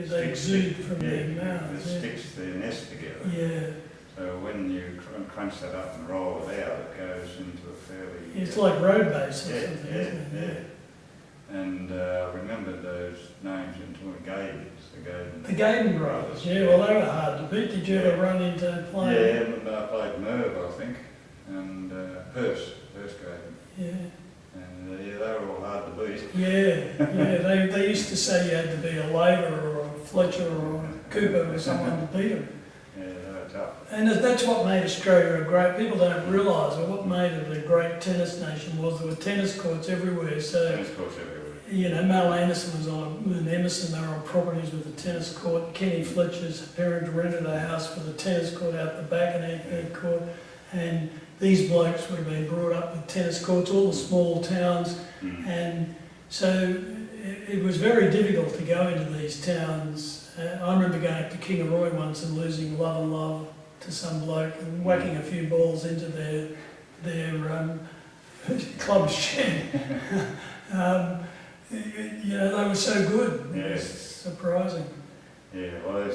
they exude from their mouths. It sticks their nest together. Yeah. So when you crunch that up and roll it out, it goes into a fairly... It's like road base or yeah, something, yeah, isn't it? yeah. And I remembered those names into the Gaydens. The Gayden brothers, yeah, well they were hard to beat. Did you ever run into playing? Yeah, I played Merv, I think, and Perce Gayden. Yeah. And yeah, they were all hard to beat. Yeah, they used to say you had to be a Laver or a Fletcher or a Cooper or someone to beat them. Yeah, they were tough. And that's what made Australia a great, people don't realise, but what made it a great tennis nation was there were tennis courts everywhere. So, tennis courts everywhere. You know, Mel Anderson was on, and Emerson, they were on properties with the tennis court. Kenny Fletcher's parents rented a house for the tennis court out the back and Ant Court. And these blokes would have been brought up with tennis courts, all the small towns. And so it was very difficult to go into these towns. I remember going up to Kingaroy once and losing love and love to some bloke and whacking a few balls into their club shed. You know, they were so good. Yeah. It was surprising. Yeah, well,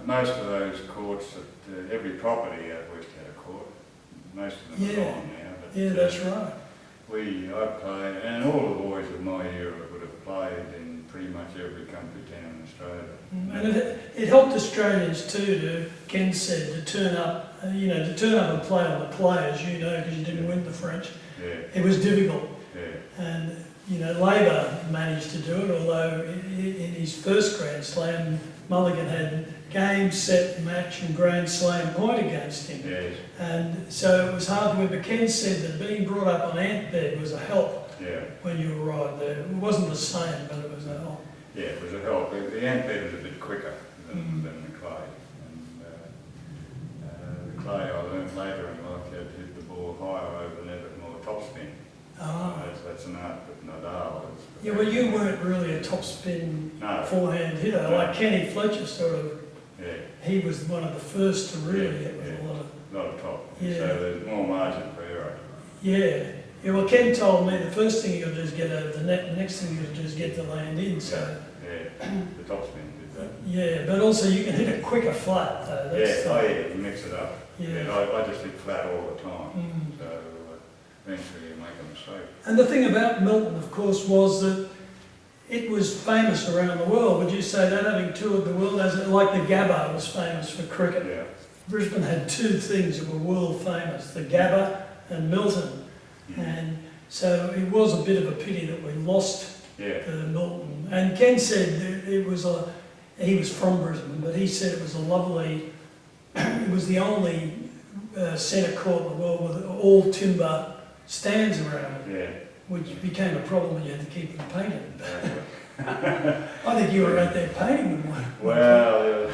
most of those courts, every property out west had a court. Most of them are gone now. But, yeah, that's right. I played, and all the boys of my era would have played in pretty much every country town in Australia. And it helped Australians too, Ken said, to turn up, you know, to turn up and play on the clay, as you know, because you didn't win the French. Yeah. It was difficult. Yeah. And, you know, Labor managed to do it, although in his first Grand Slam, Mulligan had game, set, match and Grand Slam point against him. Yes. And so it was hard to win, but Ken said that being brought up on ant bed was a help when you arrived there. It wasn't the same, but it was a help. Yeah, it was a help. The ant bed was a bit quicker than the clay. And the clay I learned later in life, you had to hit the ball higher over the net with more topspin. That's an art that Nadal is. Yeah, well, you weren't really a topspin forehand hitter. No. Like Kenny Fletcher sort of, he was one of the first to really hit with a lot of top. Yeah. So there's more margin for error. Yeah. Yeah, well, Ken told me the first thing you got to do is get over the net, the next thing you got to do is get the land in, so... Yeah, the topspin did that. Yeah, but also you can hit it quicker flat, though. That's You mix it up. Yeah. I just hit flat all the time, so eventually you make a mistake. And the thing about Milton, of course, was that it was famous around the world. Would you say that, having toured the world, as like the Gabba was famous for cricket? Yeah. Brisbane had two things that were world famous, the Gabba and Milton. And so it was a bit of a pity that we lost Milton. And Ken said that it was he was from Brisbane, but he said it was a lovely, it was the only centre court in the world with all timber stands around it, which became a problem when you had to keep them painted. I think you were out there painting them. Well,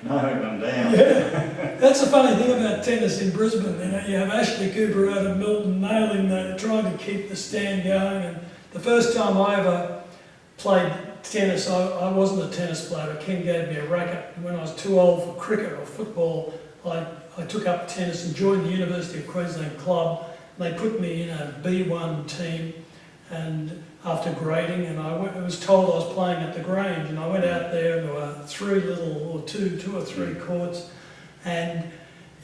nailing them down. Yeah, that's the funny thing about tennis in Brisbane. You know, you have Ashley Cooper out of Milton nailing trying to keep the stand going. And the first time I ever played tennis, I wasn't a tennis player, but Ken gave me a racket. And when I was too old for cricket or football, I took up tennis and joined the University of Queensland club. And they put me in a B1 team, and after grading, and I was told I was playing at the Grange, and I went out there, and there were two or three courts, and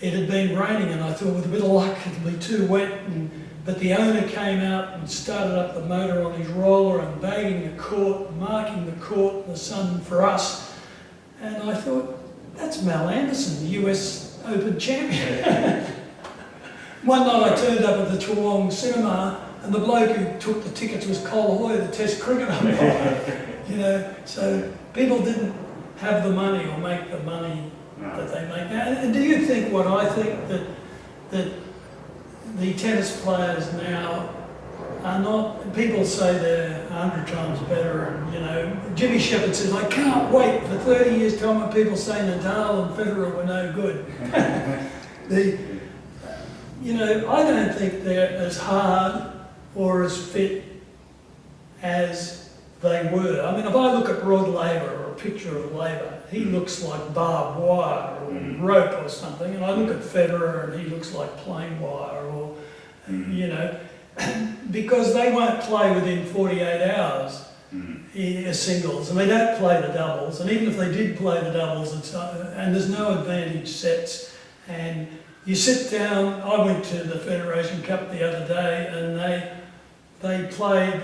it had been raining, and I thought with a bit of luck it'd be too wet, but the owner came out and started up the motor on his roller and bagging the court, marking the court in the sun for us, and I thought, that's Mel Anderson, the US Open champion. One night I turned up at the Toowong Cinema, and the bloke who took the tickets was Cole Hoy, the Test cricket umpire. You know, so people didn't have the money or make the money that they make now. And do you think what I think, that the tennis players now are not, people say they're 100 times better, and you know, Jimmy Shepherd says, I can't wait for 30 years time when people say Nadal and Federer were no good. You know, I don't think they're as hard or as fit as they were. I mean, if I look at Rod Laver or a picture of Laver, he looks like barbed wire or rope or something, and I look at Federer and he looks like plain wire, or, you know, because they won't play within 48 hours. singles, and they don't play the doubles. And even if they did play the doubles, it's not, and there's no advantage sets. And you sit down. I went to the Federation Cup the other day, and they played.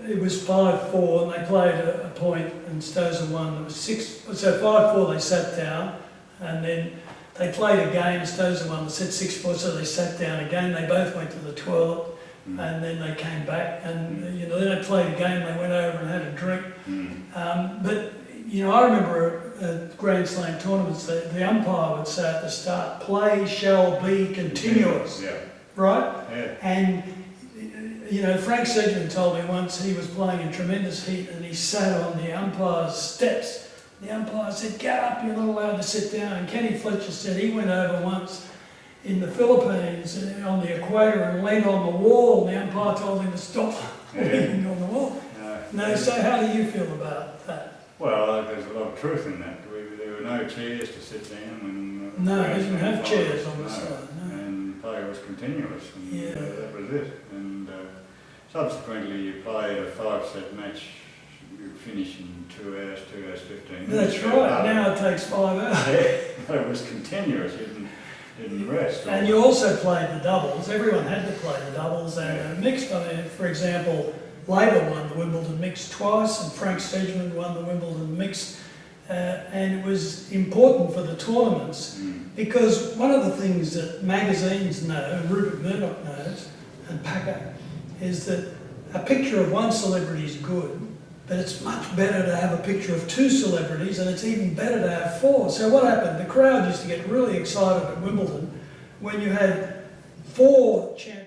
It was 5-4, and they played a point, and Stozer won. It was 6. So 5-4, they sat down, and then they played a game. Stozer won. They said 6-4, so they sat down again. They both went to the toilet. And then they came back, and then they played a game. They went over and had a drink. But I remember at Grand Slam tournaments, the umpire would say at the start, "Play shall be continuous," right? Yeah. And Frank Sedgman told me once he was playing in tremendous heat, and he sat on the umpire's steps. The umpire said, "Get up! You're not allowed to sit down." And Kenny Fletcher said he went over once in the Philippines on the equator and leaned on the wall, and the umpire told him to stop leaning on the wall. So how do you feel about that? Well, there's a lot of truth in that. There were no chairs to sit down. And no, they didn't have chairs on the side. No. And play was continuous, and that was it. And subsequently you played a 5-set match, you finish in 2 hours, 2 hours 15 minutes. That's right, now it takes 5 hours. It was continuous. Didn't rest. And you also played the doubles. Everyone had to play the doubles, and mixed. For example, Labour won the Wimbledon mixed twice, and Frank Sedgman won the Wimbledon mixed. And it was important for the tournaments because one of the things that magazines know, and Rupert Murdoch knows, and Packer, is that a picture of one celebrity is good, but it's much better to have a picture of 2 celebrities, and it's even better to have 4. So what happened? The crowd used to get really excited at Wimbledon when you had 4 champions.